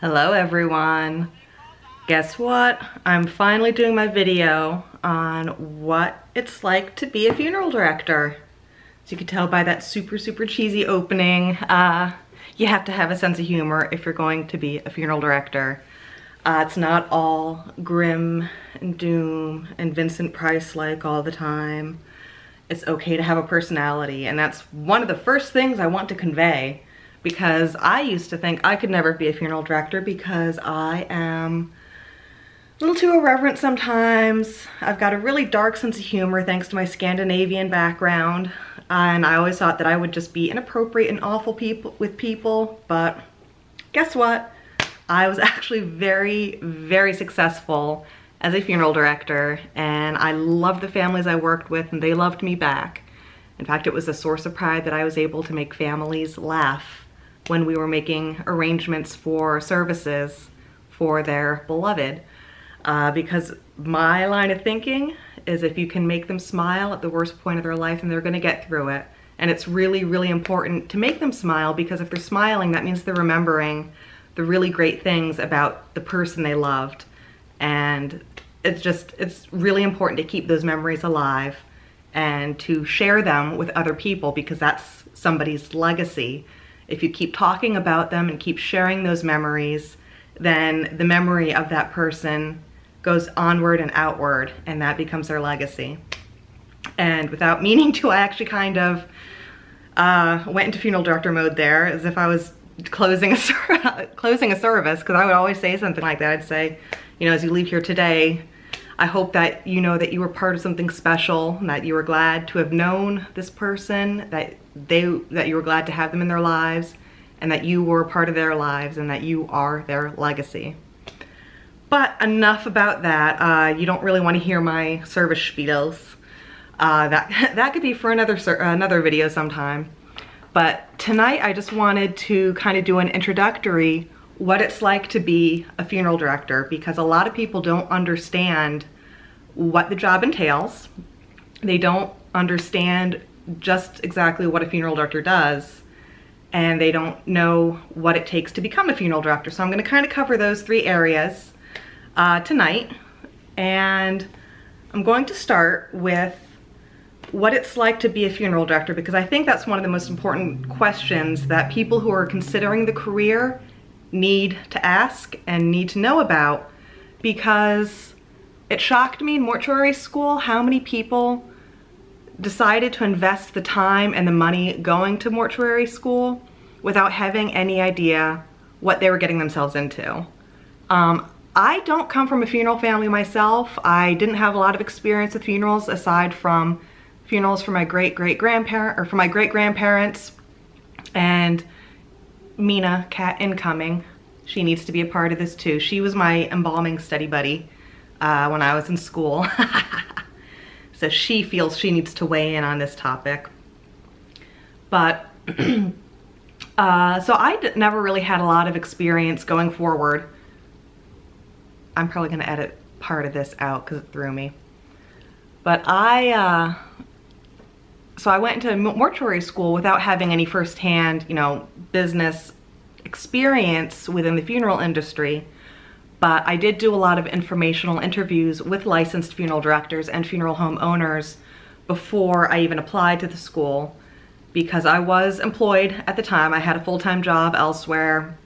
Hello everyone. Guess what? I'm finally doing my video on what it's like to be a funeral director. As you can tell by that super cheesy opening, you have to have a sense of humor if you're going to be a funeral director. It's not all grim and doom and Vincent Price-like all the time. It's okay to have a personality, and that's one of the first things I want to convey, because I used to think I could never be a funeral director because I am a little too irreverent sometimes. I've got a really dark sense of humor thanks to my Scandinavian background, and I always thought that I would just be inappropriate and awful with people, but guess what? I was actually very successful as a funeral director, and I loved the families I worked with and they loved me back. In fact, it was a source of pride that I was able to make families laugh when we were making arrangements for services for their beloved. Because my line of thinking is if you can make them smile at the worst point of their life, and they're gonna get through it. And it's really important to make them smile, because if they're smiling, that means they're remembering the really great things about the person they loved. And it's really important to keep those memories alive and to share them with other people, because that's somebody's legacy. If you keep talking about them and keep sharing those memories, then the memory of that person goes onward and outward, and that becomes their legacy. And without meaning to, I actually kind of went into funeral director mode there, as if I was closing a service, because I would always say something like that. I'd say, you know, as you leave here today, I hope that you know that you were part of something special, and that you were glad to have known this person, that you were glad to have them in their lives, and that you were part of their lives, and that you are their legacy. But enough about that. You don't really want to hear my service spiels. That could be for another video sometime. But tonight I just wanted to kind of do an introductory what it's like to be a funeral director, because a lot of people don't understand what the job entails. They don't understand just exactly what a funeral director does, and they don't know what it takes to become a funeral director. So I'm going to kind of cover those three areas tonight, and I'm going to start with what it's like to be a funeral director, because I think that's one of the most important questions that people who are considering the career need to ask and need to know about, because it shocked me in mortuary school how many people decided to invest the time and the money going to mortuary school without having any idea what they were getting themselves into. I don't come from a funeral family myself. I didn't have a lot of experience with funerals aside from funerals for my great-grandparents, and Mina, cat incoming, she needs to be a part of this too. She was my embalming study buddy when I was in school. So she feels she needs to weigh in on this topic. But, so I never really had a lot of experience going forward. I'm probably gonna edit part of this out because it threw me. But so I went into mortuary school without having any firsthand, you know, business experience within the funeral industry. But I did do a lot of informational interviews with licensed funeral directors and funeral home owners before I even applied to the school, because I was employed at the time. I had a full-time job elsewhere,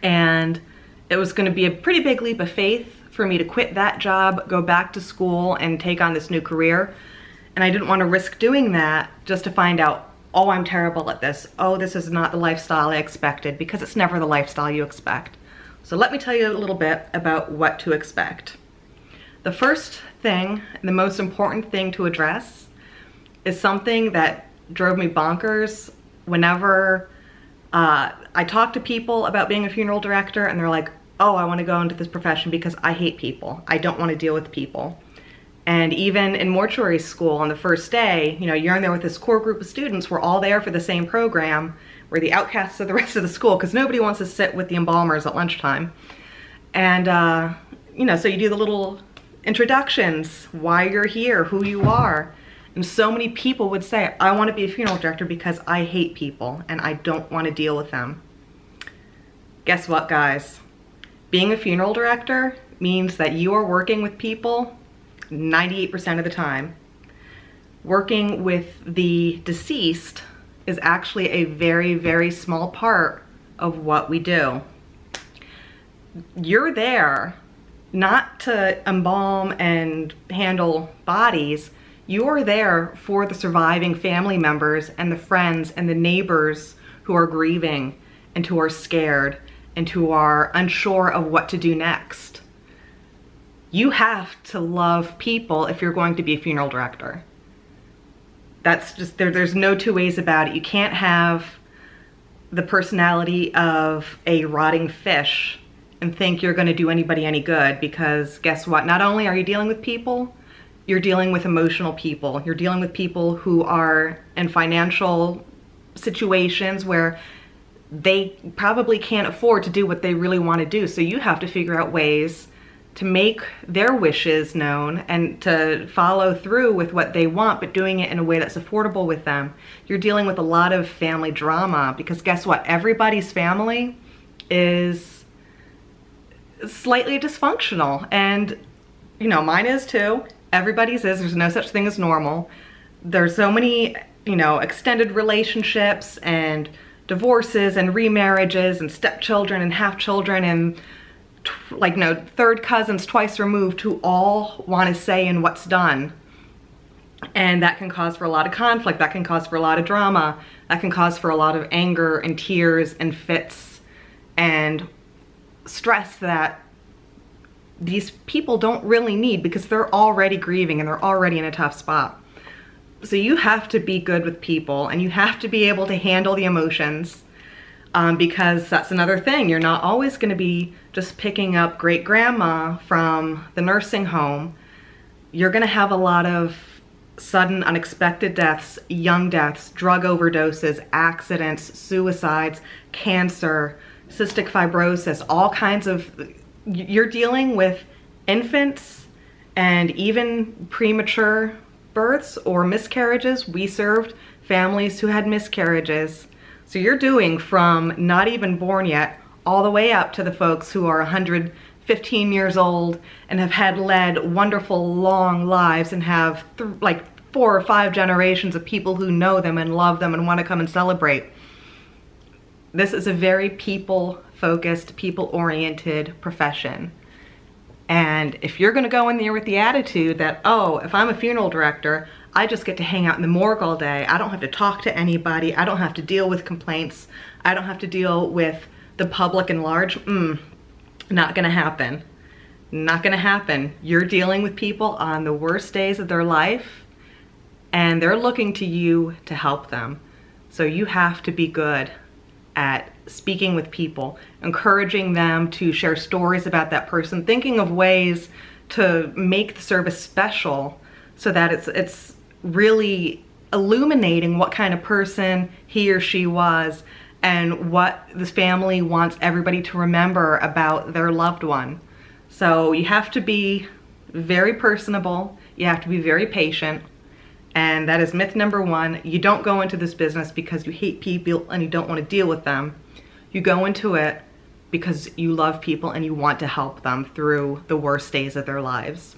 and it was going to be a pretty big leap of faith for me to quit that job, go back to school, and take on this new career. And I didn't want to risk doing that just to find out, oh, I'm terrible at this. Oh, this is not the lifestyle I expected, because it's never the lifestyle you expect. So let me tell you a little bit about what to expect. The first thing, and the most important thing to address, is something that drove me bonkers whenever I talk to people about being a funeral director, and they're like, oh, I want to go into this profession because I hate people. I don't want to deal with people. And even in mortuary school on the first day, you know, you're in there with this core group of students. We're all there for the same program. We're the outcasts of the rest of the school, because nobody wants to sit with the embalmers at lunchtime. And, you know, so you do the little introductions, why you're here, who you are. And so many people would say, I want to be a funeral director because I hate people and I don't want to deal with them. Guess what, guys? Being a funeral director means that you are working with people 98% of the time. Working with the deceased is actually a very, very small part of what we do. You're there not to embalm and handle bodies. You're there for the surviving family members and the friends and the neighbors who are grieving and who are scared and who are unsure of what to do next. You have to love people if you're going to be a funeral director. That's just, there's no two ways about it. You can't have the personality of a rotting fish and think you're going to do anybody any good, because guess what? Not only are you dealing with people, you're dealing with emotional people. You're dealing with people who are in financial situations where they probably can't afford to do what they really want to do. So you have to figure out ways to make their wishes known and to follow through with what they want, but doing it in a way that's affordable with them. You're dealing with a lot of family drama, because guess what? Everybody's family is slightly dysfunctional, and you know, mine is too. Everybody's is. There's no such thing as normal. There's so many, you know, extended relationships and divorces and remarriages and stepchildren and half-children and like, no, third cousins twice removed who all want to say in what's done. And that can cause for a lot of conflict. That can cause for a lot of drama. That can cause for a lot of anger and tears and fits and stress that these people don't really need, because they're already grieving and they're already in a tough spot. So you have to be good with people, and you have to be able to handle the emotions, because that's another thing. You're not always going to be just picking up great grandma from the nursing home. You're going to have a lot of sudden unexpected deaths, young deaths, drug overdoses, accidents, suicides, cancer, cystic fibrosis, all kinds of, you're dealing with infants and even premature births or miscarriages. We served families who had miscarriages. So you're doing from not even born yet all the way up to the folks who are 115 years old and have led wonderful long lives and have like 4 or 5 generations of people who know them and love them and want to come and celebrate. This is a very people-focused, people-oriented profession. And if you're going to go in there with the attitude that, oh, if I'm a funeral director, I just get to hang out in the morgue all day. I don't have to talk to anybody. I don't have to deal with complaints. I don't have to deal with the public in large. Not going to happen. Not going to happen. You're dealing with people on the worst days of their life, and they're looking to you to help them. So you have to be good at speaking with people, encouraging them to share stories about that person, thinking of ways to make the service special so that it's really illuminating what kind of person he or she was and what this family wants everybody to remember about their loved one. So you have to be very personable, you have to be very patient, and that is myth number 1. You don't go into this business because you hate people and you don't want to deal with them. You go into it because you love people and you want to help them through the worst days of their lives.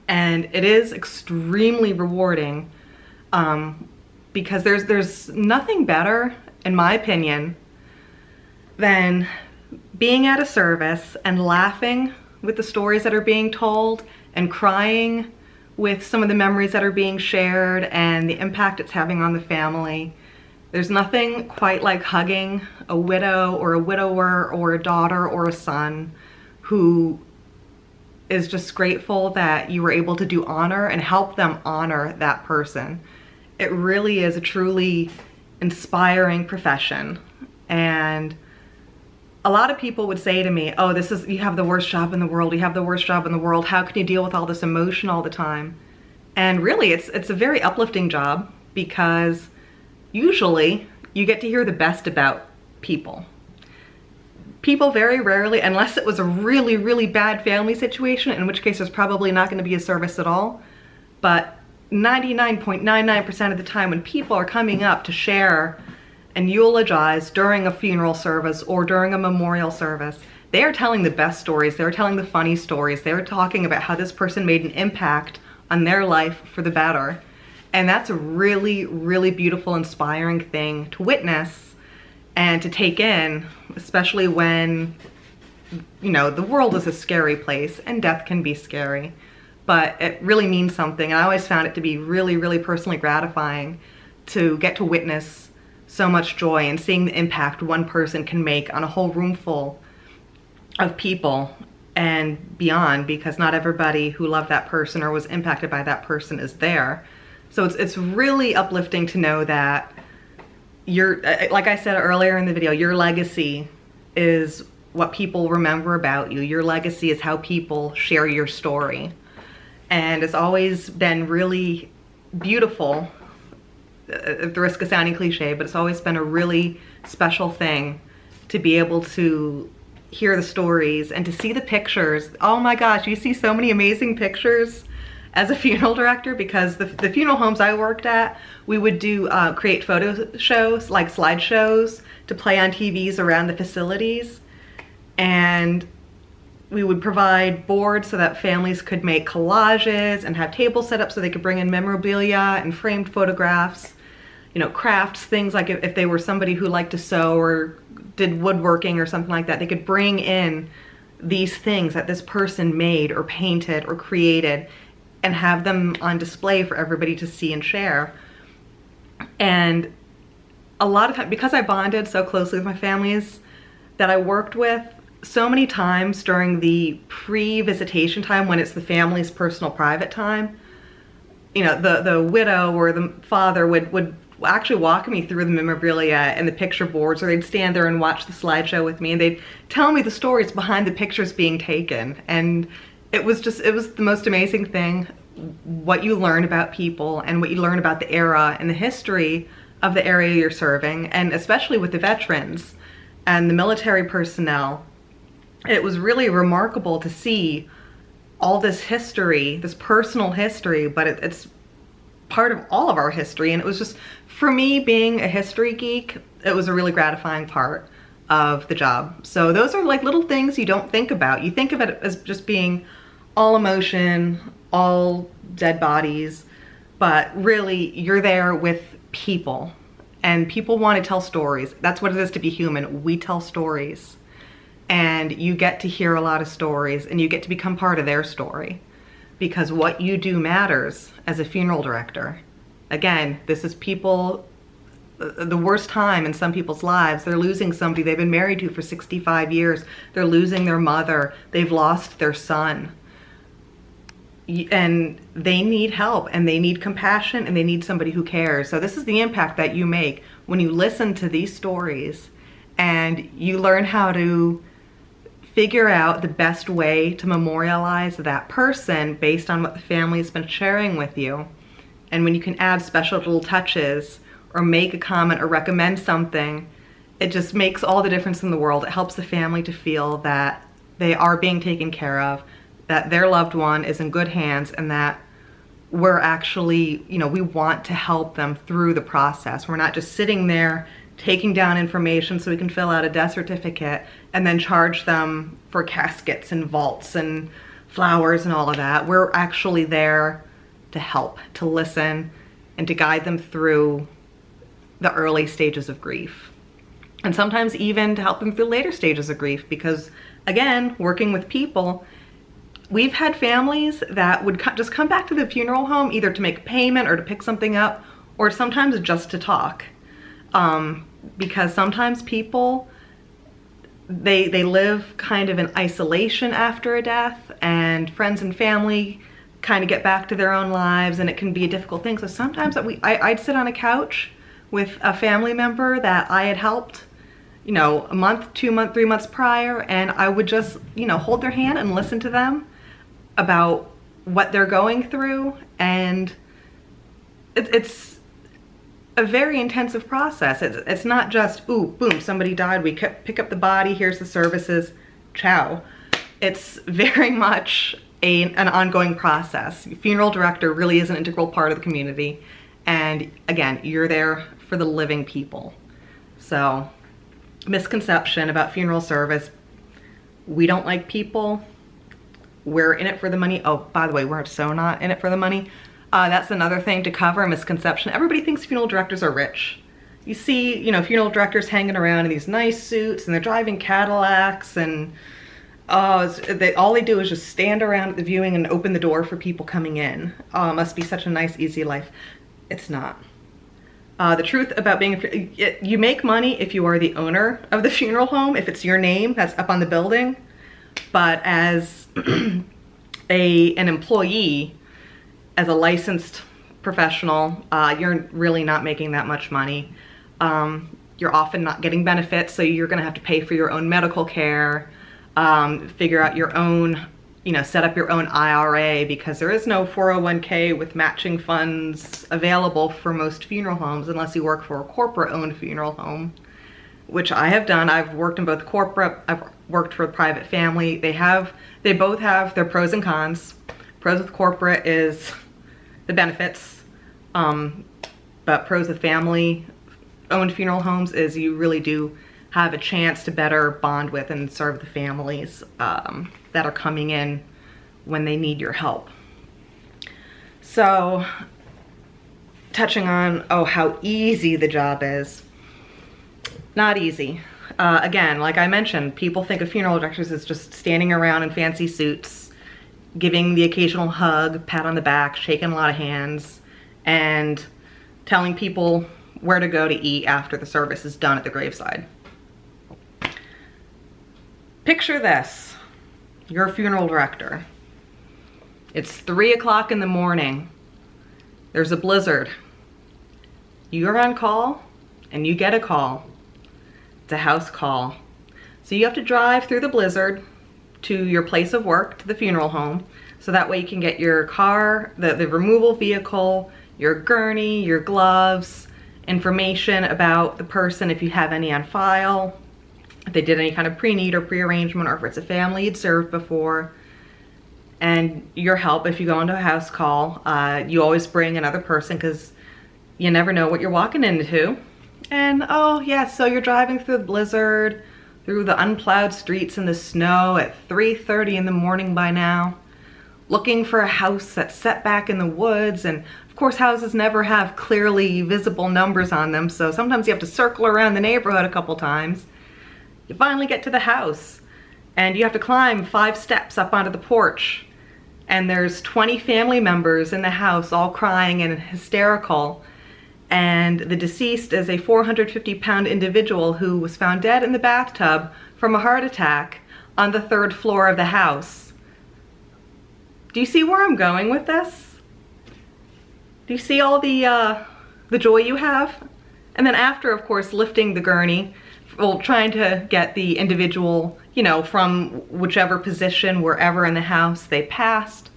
And it is extremely rewarding, because there's nothing better, in my opinion, than being at a service and laughing with the stories that are being told and crying with some of the memories that are being shared and the impact it's having on the family. There's nothing quite like hugging a widow or a widower or a daughter or a son who is just grateful that you were able to do honor and help them honor that person. It really is a truly inspiring profession. And a lot of people would say to me, oh, you have the worst job in the world, you have the worst job in the world, how can you deal with all this emotion all the time? And really, it's a very uplifting job, because usually you get to hear the best about people. People very rarely, unless it was a really, really bad family situation, in which case there's probably not going to be a service at all, but 99.99% of the time when people are coming up to share and eulogize during a funeral service or during a memorial service, they are telling the best stories. They're telling the funny stories. They're talking about how this person made an impact on their life for the better. And that's a really, really beautiful, inspiring thing to witness and to take in, especially when, you know, the world is a scary place and death can be scary, but it really means something. And I always found it to be really, really personally gratifying to get to witness so much joy and seeing the impact one person can make on a whole room full of people and beyond, because not everybody who loved that person or was impacted by that person is there. So it's really uplifting to know that like I said earlier in the video, your legacy is what people remember about you. Your legacy is how people share your story. And it's always been really beautiful, at the risk of sounding cliche, but it's always been a really special thing to be able to hear the stories and to see the pictures. Oh my gosh, you see so many amazing pictures as a funeral director, because the funeral homes I worked at, we would do create photo shows, like slideshows, to play on TVs around the facilities. And we would provide boards so that families could make collages and have tables set up so they could bring in memorabilia and framed photographs, you know, crafts, things like if they were somebody who liked to sew or did woodworking or something like that, they could bring in these things that this person made or painted or created and have them on display for everybody to see and share. And a lot of times, because I bonded so closely with my families that I worked with, so many times during the pre-visitation time, when it's the family's personal private time, you know, the widow or the father would actually walk me through the memorabilia and the picture boards, or they'd stand there and watch the slideshow with me, and they'd tell me the stories behind the pictures being taken. And it was the most amazing thing, what you learn about people and what you learn about the era and the history of the area you're serving, and especially with the veterans and the military personnel. It was really remarkable to see all this history, this personal history, but it's part of all of our history. And it was just, for me, being a history geek, it was a really gratifying part of the job. So those are like little things you don't think about. You think of it as just being all emotion, all dead bodies, but really you're there with people, and people want to tell stories. That's what it is to be human. We tell stories, and you get to hear a lot of stories, and you get to become part of their story, because what you do matters as a funeral director. Again, this is people, the worst time in some people's lives. They're losing somebody they've been married to for 65 years. They're losing their mother. They've lost their son. And they need help, and they need compassion, and they need somebody who cares. So this is the impact that you make when you listen to these stories and you learn how to figure out the best way to memorialize that person based on what the family has been sharing with you. And when you can add special little touches or make a comment or recommend something, it just makes all the difference in the world. It helps the family to feel that they are being taken care of, that their loved one is in good hands, and that we're actually, you know, we want to help them through the process. We're not just sitting there taking down information so we can fill out a death certificate and then charge them for caskets and vaults and flowers and all of that. We're actually there to help, to listen, and to guide them through the early stages of grief. And sometimes even to help them through later stages of grief, because again, working with people, we've had families that would just come back to the funeral home either to make a payment or to pick something up, or sometimes just to talk. Because sometimes people, they live kind of in isolation after a death, and friends and family kind of get back to their own lives, and it can be a difficult thing. So sometimes I'd sit on a couch with a family member that I had helped, you know, a month, 2 months, 3 months prior, and I would just, you know, hold their hand and listen to them about what they're going through. And it's a very intensive process. It's not just, ooh, boom, somebody died, we pick up the body, here's the services, ciao. It's very much an ongoing process. Funeral director really is an integral part of the community. And again, you're there for the living people. So, misconception about funeral service, We don't like people. We're in it for the money. Oh, by the way, we're so not in it for the money. That's another thing to cover, a misconception. Everybody thinks funeral directors are rich. You see, you know, funeral directors hanging around in these nice suits and they're driving Cadillacs and all they do is just stand around at the viewing and open the door for people coming in. Oh, it must be such a nice, easy life. It's not. The truth about being you make money if you are the owner of the funeral home, if it's your name that's up on the building. But as an employee, as a licensed professional, you're really not making that much money. You're often not getting benefits, so you're gonna have to pay for your own medical care, figure out your own, you know, set up your own IRA, because there is no 401k with matching funds available for most funeral homes unless you work for a corporate-owned funeral home, which I have done. I've worked in both corporate, I've worked for a private family. They both have their pros and cons. Pros with corporate is the benefits, but pros with family-owned funeral homes is you really do have a chance to better bond with and serve the families that are coming in when they need your help. So, touching on, how easy the job is. Not easy. Again, like I mentioned, people think of funeral directors as just standing around in fancy suits, giving the occasional hug, pat on the back, shaking a lot of hands, and telling people where to go to eat after the service is done at the graveside. Picture this. You're a funeral director. It's 3 o'clock in the morning. There's a blizzard. You're on call and you get a call. It's a house call. So you have to drive through the blizzard to your place of work, to the funeral home, so that way you can get your car, the removal vehicle, your gurney, your gloves, information about the person if you have any on file, if they did any kind of pre-need or pre-arrangement, or if it's a family you'd served before, and your help if you go into a house call. You always bring another person because you never know what you're walking into. And oh yeah, so you're driving through the blizzard, through the unplowed streets in the snow at 3:30 in the morning by now, looking for a house that's set back in the woods. And of course, houses never have clearly visible numbers on them, so sometimes you have to circle around the neighborhood a couple times. You finally get to the house and you have to climb 5 steps up onto the porch, and there's 20 family members in the house all crying and hysterical. And the deceased is a 450-pound individual who was found dead in the bathtub from a heart attack on the 3rd floor of the house. Do you see where I'm going with this? Do you see all the joy you have? And then after, of course, lifting the gurney, well, trying to get the individual, you know, from whichever position, wherever in the house they passed,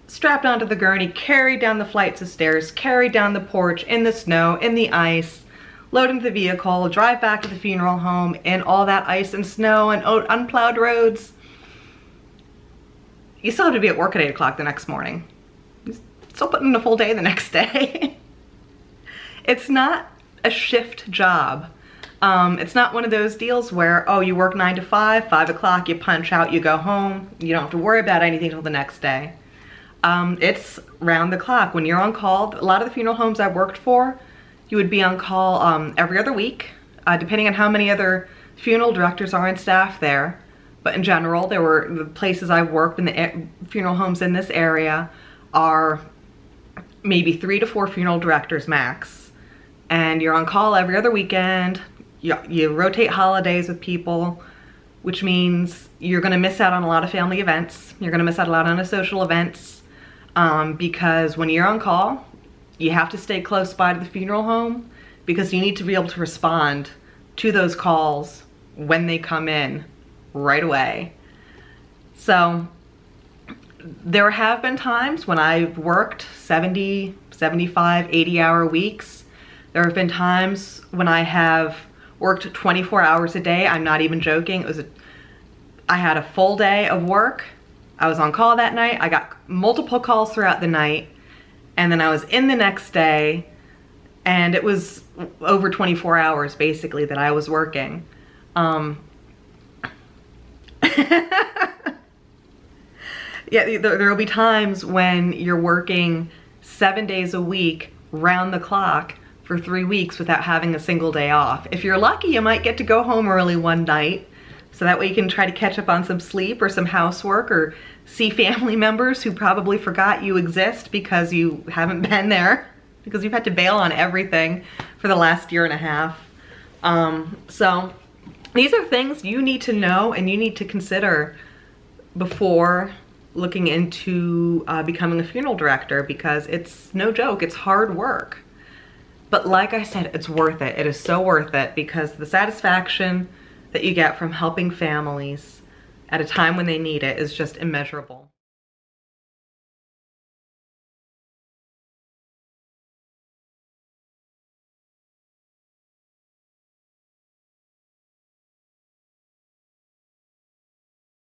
strapped onto the gurney, carried down the flights of stairs, carried down the porch, in the snow, in the ice, load into the vehicle, drive back to the funeral home in all that ice and snow and unplowed roads. You still have to be at work at 8 o'clock the next morning. You're still putting in a full day the next day. It's not a shift job. It's not one of those deals where, oh, you work 9 to 5, 5 o'clock, you punch out, you go home. You don't have to worry about anything until the next day. It's round the clock. When you're on call, a lot of the funeral homes I worked for, you would be on call every other week, depending on how many other funeral directors are on staff there. But in general, there were the places I've worked in, the funeral homes in this area are maybe 3 to 4 funeral directors max. And you're on call every other weekend. You rotate holidays with people, which means you're gonna miss out on a lot of family events. You're gonna miss out a lot on the social events. Because when you're on call, you have to stay close by to the funeral home because you need to be able to respond to those calls when they come in right away. So there have been times when I've worked 70, 75, 80-hour weeks. There have been times when I have worked 24 hours a day. I'm not even joking. I had a full day of work. I was on call that night. I got multiple calls throughout the night, and then I was in the next day, and it was over 24 hours basically that I was working. Yeah, there'll be times when you're working 7 days a week, round the clock, for 3 weeks without having a single day off. If you're lucky, you might get to go home early one night, so that way you can try to catch up on some sleep or some housework or see family members who probably forgot you exist because you haven't been there, because you've had to bail on everything for the last year and a half. So these are things you need to know and you need to consider before looking into becoming a funeral director, because it's no joke, it's hard work. But like I said, it's worth it. It is so worth it, because the satisfaction that you get from helping families at a time when they need it is just immeasurable.